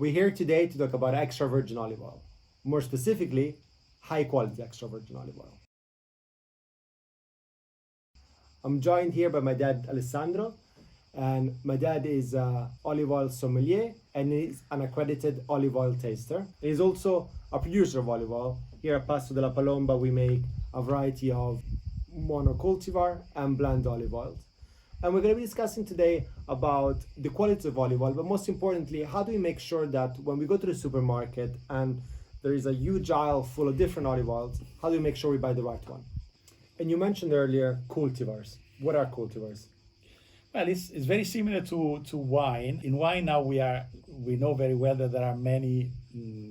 We're here today to talk about extra virgin olive oil, more specifically, high quality extra virgin olive oil. I'm joined here by my dad, Alessandro, and my dad is an olive oil sommelier and is an accredited olive oil taster. He's also a producer of olive oil. Here at Pasto della Palomba, we make a variety of mono-cultivar and blend olive oils. And we're going to be discussing today about the quality of olive oil, but most importantly, how do we make sure that when we go to the supermarket and there is a huge aisle full of different olive oils, how do we make sure we buy the right one? And you mentioned earlier cultivars. What are cultivars? Well, it's very similar to wine. In wine now we know very well that there are many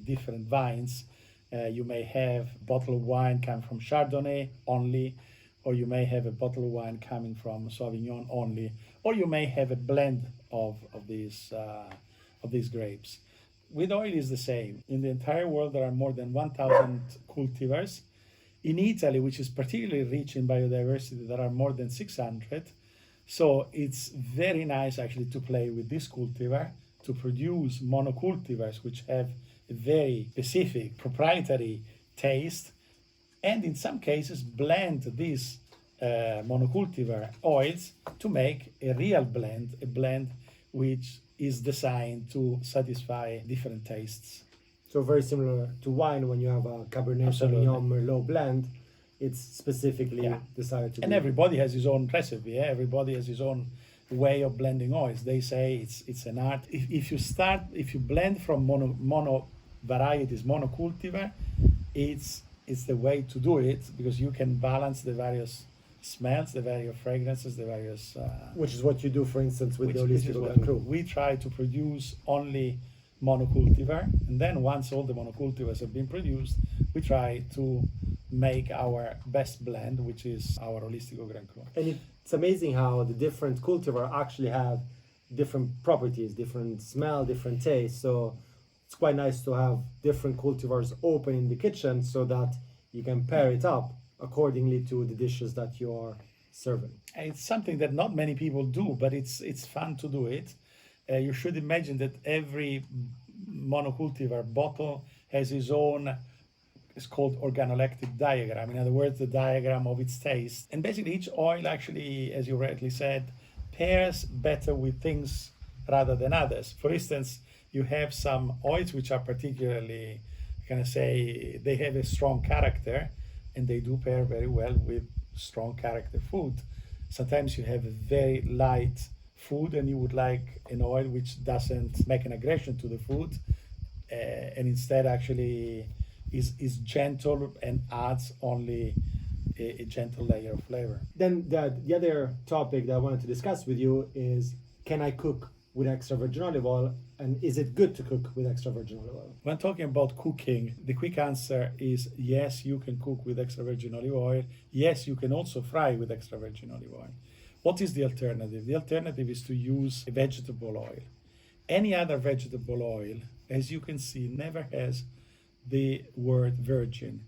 different vines. You may have a bottle of wine coming from Chardonnay only, or you may have a bottle of wine coming from Sauvignon only, or you may have a blend of these grapes. With oil is the same. In the entire world there are more than 1,000 cultivars. In Italy, which is particularly rich in biodiversity, there are more than 600. So it's very nice actually to play with this cultivar to produce monocultivars which have a very specific proprietary taste, and in some cases blend these monocultivar oils to make a real blend, a blend which is designed to satisfy different tastes. So very similar to wine, when you have a Cabernet Sauvignon Merlot blend, it's specifically decided to and be. Everybody has his own recipe. Yeah? Everybody has his own way of blending oils. They say it's an art. If you blend from mono varieties, monocultivar, it's the way to do it, because you can balance the various smells, the various fragrances, the various. Which is what you do, for instance, with the Holistic Grand Cru. We try to produce only monocultivar, and then once all the monocultivars have been produced, we try to make our best blend, which is our Holistico Grand Cru. And it's amazing how the different cultivar actually have different properties, different smell, different taste. So it's quite nice to have different cultivars open in the kitchen so that you can pair it up accordingly to the dishes that you are serving. And it's something that not many people do, but it's fun to do it. You should imagine that every monocultivar bottle has its own, it's called organoleptic diagram. In other words, the diagram of its taste. And basically each oil actually, as you rightly said, pairs better with things rather than others. For instance, you have some oils which are particularly, they have a strong character, and they do pair very well with strong character food. Sometimes you have a very light food and you would like an oil which doesn't make an aggression to the food, and instead actually is gentle and adds only a gentle layer of flavor. Then the other topic that I wanted to discuss with you is, can I cook with extra virgin olive oil, and is it good to cook with extra virgin olive oil? When talking about cooking, the quick answer is yes, you can cook with extra virgin olive oil. Yes, you can also fry with extra virgin olive oil. What is the alternative? The alternative is to use a vegetable oil. Any other vegetable oil, as you can see, never has the word virgin.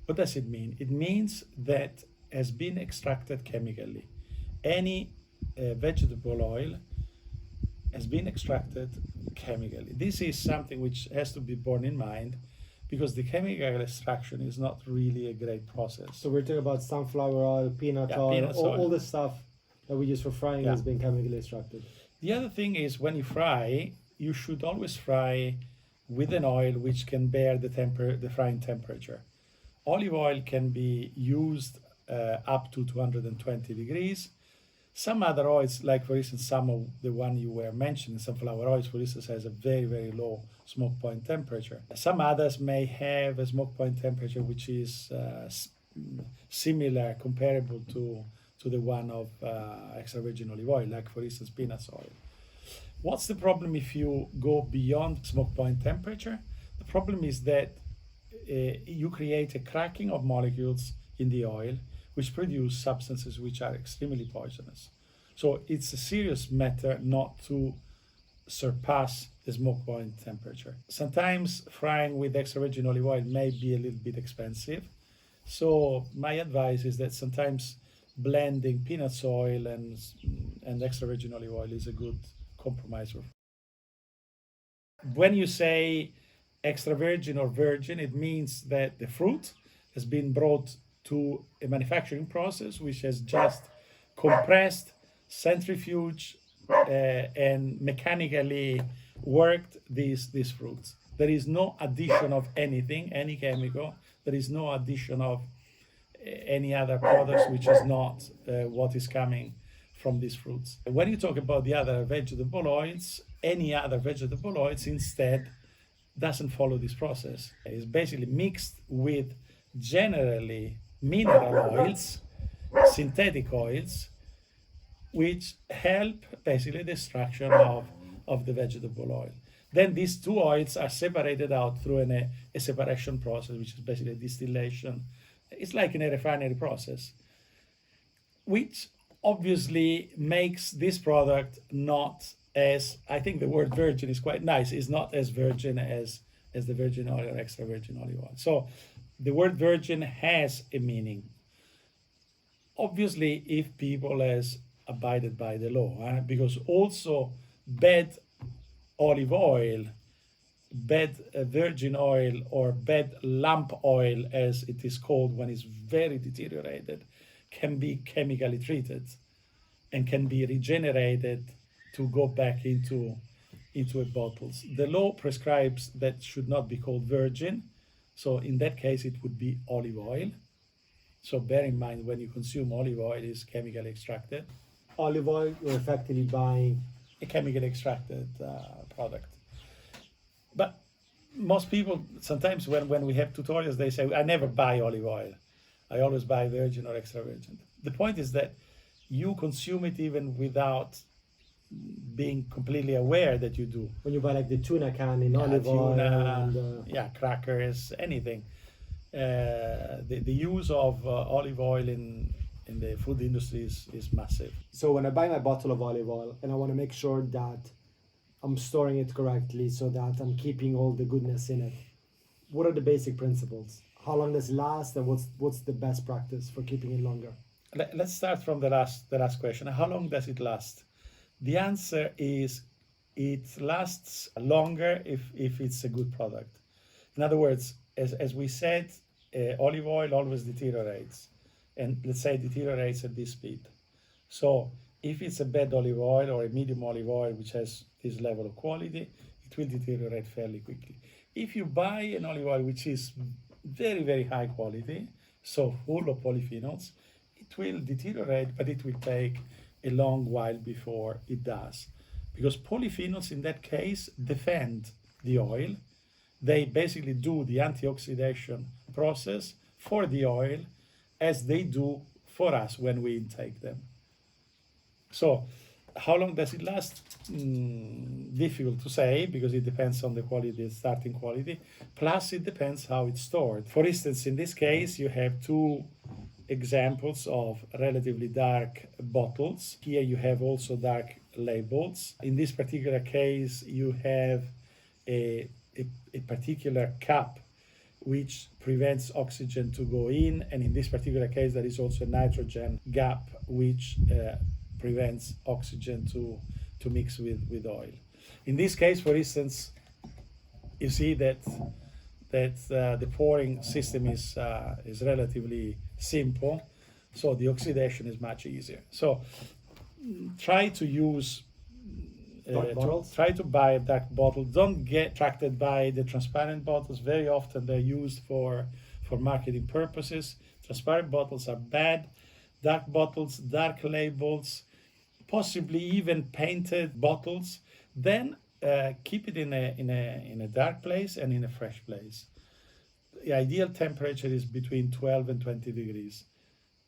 What does it mean? It means that has been extracted chemically. Any vegetable oil has been extracted chemically. This is something which has to be borne in mind, because the chemical extraction is not really a great process. So we're talking about sunflower oil, peanut oil, all the stuff that we use for frying has been chemically extracted. The other thing is, when you fry, you should always fry with an oil which can bear the frying temperature. Olive oil can be used up to 220 degrees. Some other oils, like for instance some of the one you were mentioning, sunflower oils for instance, has a very, very low smoke point temperature. Some others may have a smoke point temperature which is similar, comparable to the one of extra virgin olive oil, like for instance peanut oil. What's the problem if you go beyond smoke point temperature? The problem is that you create a cracking of molecules in the oil, which produce substances which are extremely poisonous. So it's a serious matter not to surpass the smoke point temperature. Sometimes frying with extra virgin olive oil may be a little bit expensive. So my advice is that sometimes blending peanut oil and extra virgin olive oil is a good compromise When you say extra virgin or virgin, it means that the fruit has been brought to a manufacturing process which has just compressed, centrifuge, and mechanically worked these fruits. There is no addition of anything, any chemical. There is no addition of any other products which is not what is coming from these fruits. When you talk about the other vegetable oils, any other vegetable oils instead doesn't follow this process. It's basically mixed with generally mineral oils, synthetic oils, which help basically the extraction of the vegetable oil. Then these two oils are separated out through a separation process, which is basically distillation. It's like in a refinery process, which obviously makes this product not as, I think the word virgin is quite nice, is not as virgin as the virgin oil or extra virgin olive oil. So the word virgin has a meaning. Obviously, if people has abided by the law, because also bad olive oil, bad virgin oil, or bad lamp oil, as it is called when it's very deteriorated, can be chemically treated and can be regenerated to go back into a bottles. The law prescribes that should not be called virgin, so in that case it would be olive oil. So bear in mind when you consume olive oil, is chemically extracted, Olive oil, you're effectively buying. a chemically extracted product. But most people, sometimes when we have tutorials, they say, I never buy olive oil. I always buy virgin or extra virgin. The point is that you consume it even without being completely aware that you do. When you buy like the tuna can in olive oil Tuna, and yeah, crackers, anything. The use of olive oil in the food industry is massive. so when I buy my bottle of olive oil and I want to make sure that I'm storing it correctly so that I'm keeping all the goodness in it, what are the basic principles? How long does it last, and what's the best practice for keeping it longer? Let's start from the last question. How long does it last? The answer is it lasts longer if it's a good product. In other words, as we said, olive oil always deteriorates, and let's say it deteriorates at this speed. So if it's a bad olive oil or a medium olive oil which has this level of quality, it will deteriorate fairly quickly. If you buy an olive oil which is very, very high quality, so full of polyphenols, it will deteriorate, but it will take a long while before it does. Because polyphenols in that case defend the oil. They basically do the antioxidation process for the oil as they do for us when we intake them. So how long does it last? Difficult to say, because it depends on the quality, the starting quality. Plus, it depends how it's stored. For instance, in this case, you have two examples of relatively dark bottles. Here you have also dark labels. In this particular case, you have a particular cap which prevents oxygen to go in, and in this particular case there is also a nitrogen gap which prevents oxygen to mix with oil. In this case, for instance, you see that the pouring system is relatively simple, so the oxidation is much easier. So try to use try to buy a dark bottle. Don't get attracted by the transparent bottles. Very often they're used for marketing purposes. Transparent bottles are bad. Dark bottles, dark labels, possibly even painted bottles. Then keep it in a dark place and in a fresh place. The ideal temperature is between 12 and 20 degrees.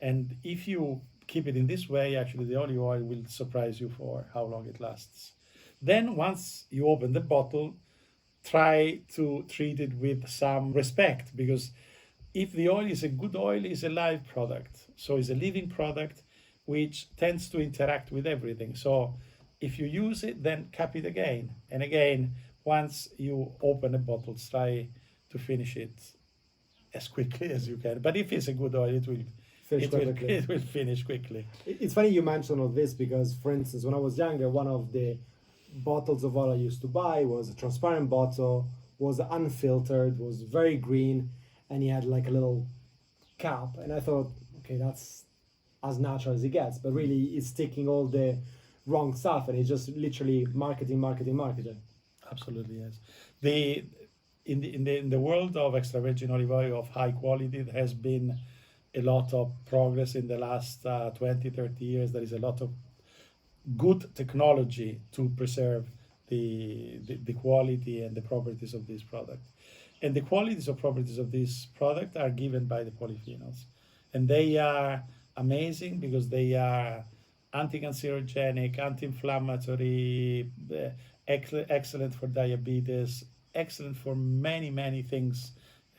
And if you keep it in this way, actually the olive oil will surprise you for how long it lasts. Then once you open the bottle, try to treat it with some respect, because if the oil is a good oil, it's a live product. So it's a living product which tends to interact with everything. So if you use it, then cap it again. And again, once you open a bottle, try to finish it as quickly as you can. But if it's a good oil, it will finish quickly. It's funny you mention all this, because, for instance, when I was younger, one of the bottles of oil I used to buy was a transparent bottle, was unfiltered, was very green, and he had like a little cap. And I thought, okay, that's as natural as it gets. But really, it's taking all the wrong stuff, and it's just literally marketing, marketing, marketing. Absolutely, yes. The in the world of extra virgin olive oil of high quality, there has been a lot of progress in the last 20, 30 years. There is a lot of good technology to preserve the quality and the properties of this product. And the qualities of properties of this product are given by the polyphenols. And they are amazing because they are anti-cancerogenic, anti-inflammatory, excellent for diabetes, excellent for many, many things,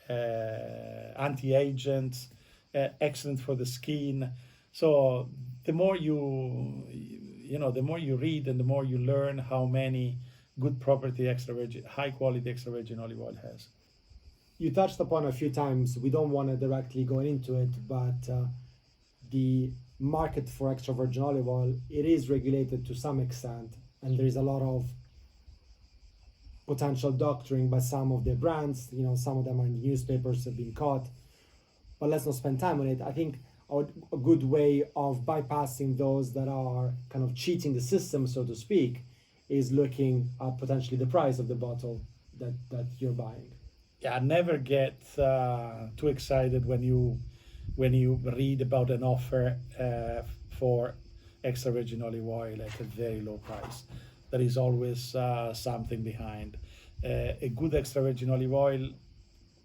anti-agents, excellent for the skin. So the more the more you read and the more you learn how many good property extra virgin, high quality extra virgin olive oil has. You touched upon a few times. We don't want to directly go into it, but the market for extra virgin olive oil, it is regulated to some extent, and there is a lot of potential doctoring by some of the brands. Some of them are in the newspapers, have been caught. But let's not spend time on it. I think a good way of bypassing those that are kind of cheating the system, so to speak, is looking at potentially the price of the bottle that you're buying. Yeah, never get too excited when you read about an offer for extra virgin olive oil at a very low price. There is always something behind. A good extra virgin olive oil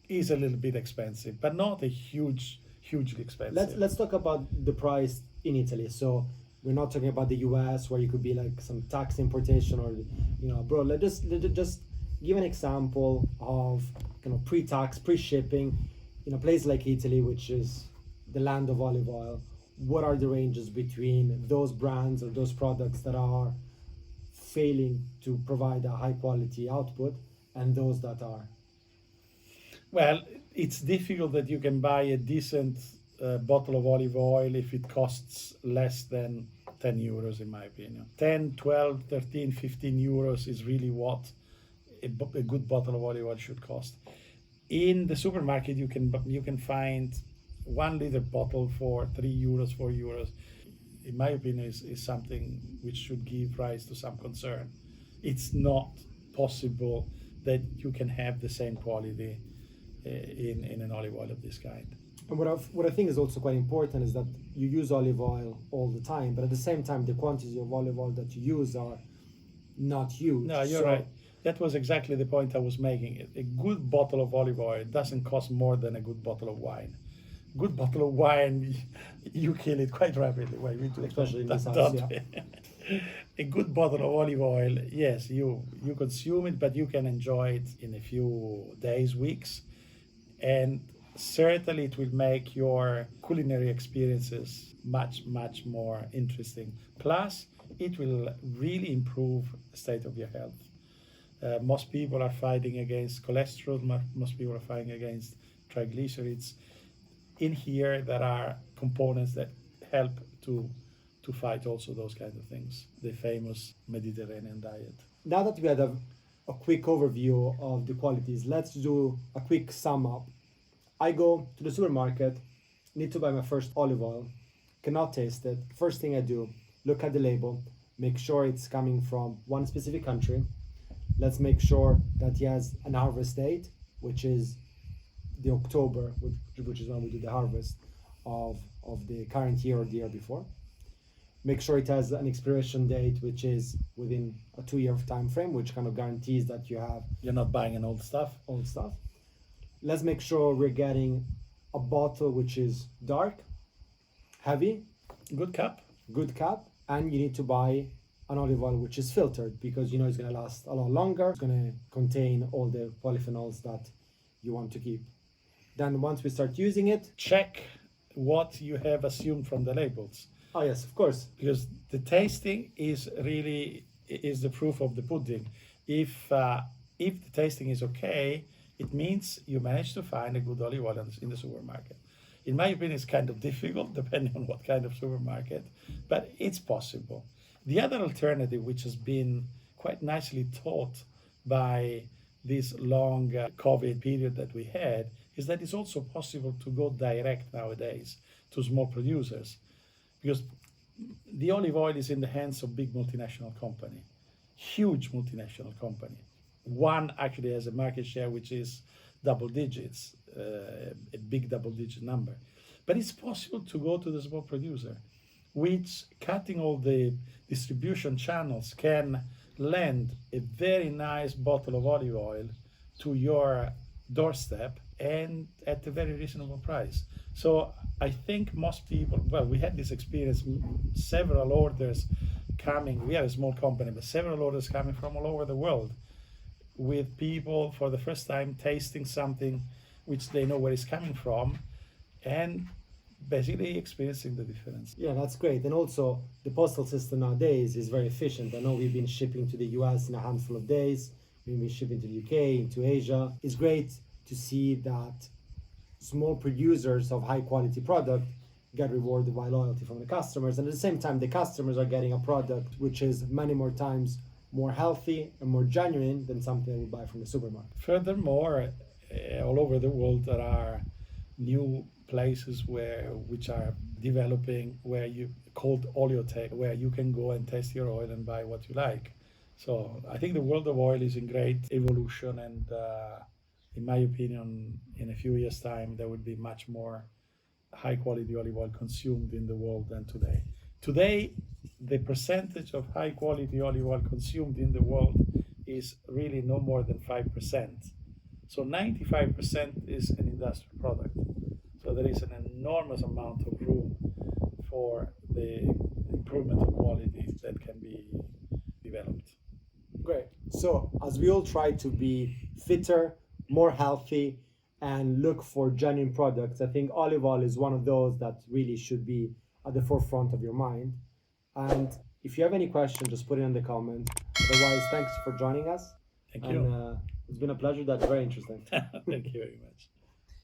is a little bit expensive, but not a hugely expensive. Let's talk about the price in Italy. So we're not talking about the US where you could be like some tax importation or abroad. Let's just give an example of kind of pre-tax, pre-shipping in a place like Italy, which is the land of olive oil. What are the ranges between those brands or those products that are failing to provide a high quality output and those that are? Well, it's difficult that you can buy a decent bottle of olive oil if it costs less than 10 euros, in my opinion. 10, 12, 13, 15 euros is really what a good bottle of olive oil should cost. In the supermarket, you can find 1 liter bottle for 3 euros, 4 euros. In my opinion, is something which should give rise to some concern. It's not possible that you can have the same quality in an olive oil of this kind. And what I think is also quite important is that you use olive oil all the time, but at the same time, the quantity of olive oil that you use are not huge. No, you're right. That was exactly the point I was making. A good bottle of olive oil doesn't cost more than a good bottle of wine. Good bottle of wine, you kill it quite rapidly. Well, especially in this house, yeah. A good bottle of olive oil, yes, you consume it, but you can enjoy it in a few days, weeks, and certainly it will make your culinary experiences much, much more interesting. Plus, it will really improve the state of your health. Most people are fighting against cholesterol, most people are fighting against triglycerides. In here, there are components that help to fight also those kinds of things, the famous Mediterranean diet. Now that we had a quick overview of the qualities, let's do a quick sum up. I go to the supermarket, need to buy my first olive oil, cannot taste it. First thing I do, look at the label, make sure it's coming from one specific country. Let's make sure that he has an harvest date, which is the October, which is when we do the harvest of the current year or the year before. Make sure it has an expiration date, which is within a 2-year time frame, which kind of guarantees that you're not buying an old stuff. Let's make sure we're getting a bottle which is dark, heavy, good cap, and you need to buy an olive oil which is filtered because it's going to last a lot longer. It's going to contain all the polyphenols that you want to keep. Then once we start using it, check what you have assumed from the labels. Oh yes, of course. Because the tasting is the proof of the pudding. If the tasting is okay, it means you managed to find a good olive oil in the supermarket. In my opinion, it's kind of difficult depending on what kind of supermarket, but it's possible. The other alternative, which has been quite nicely taught by this long COVID period that we had is that it's also possible to go direct nowadays to small producers, because the olive oil is in the hands of big multinational company, huge multinational company. One actually has a market share which is double digits, a big double digit number. But it's possible to go to the small producer, which cutting all the distribution channels can lend a very nice bottle of olive oil to your doorstep and at a very reasonable price. So I think most people, well, we had this experience, several orders coming. We are a small company, but several orders coming from all over the world with people for the first time tasting something which they know where it's coming from and basically experiencing the difference. Yeah, that's great. And also, the postal system nowadays is very efficient. I know we've been shipping to the US in a handful of days, we've been shipping to the UK, into Asia. It's great to see that small producers of high quality product get rewarded by loyalty from the customers. And at the same time, the customers are getting a product which is many more times more healthy and more genuine than something they would buy from the supermarket. Furthermore, all over the world there are new places which are developing where you called oleotech, where you can go and test your oil and buy what you like. So I think the world of oil is in great evolution, and in my opinion, in a few years' time, there will be much more high quality olive oil consumed in the world than today. Today, the percentage of high quality olive oil consumed in the world is really no more than 5%. So 95% is an industrial product. So there is an enormous amount of room for the improvement of quality that can be developed. Great. So, as we all try to be fitter, more healthy, and look for genuine products, I think olive oil is one of those that really should be at the forefront of your mind. And if you have any questions, just put it in the comment. Otherwise, thanks for joining us. Thank you. And it's been a pleasure. That's very interesting. Thank you very much.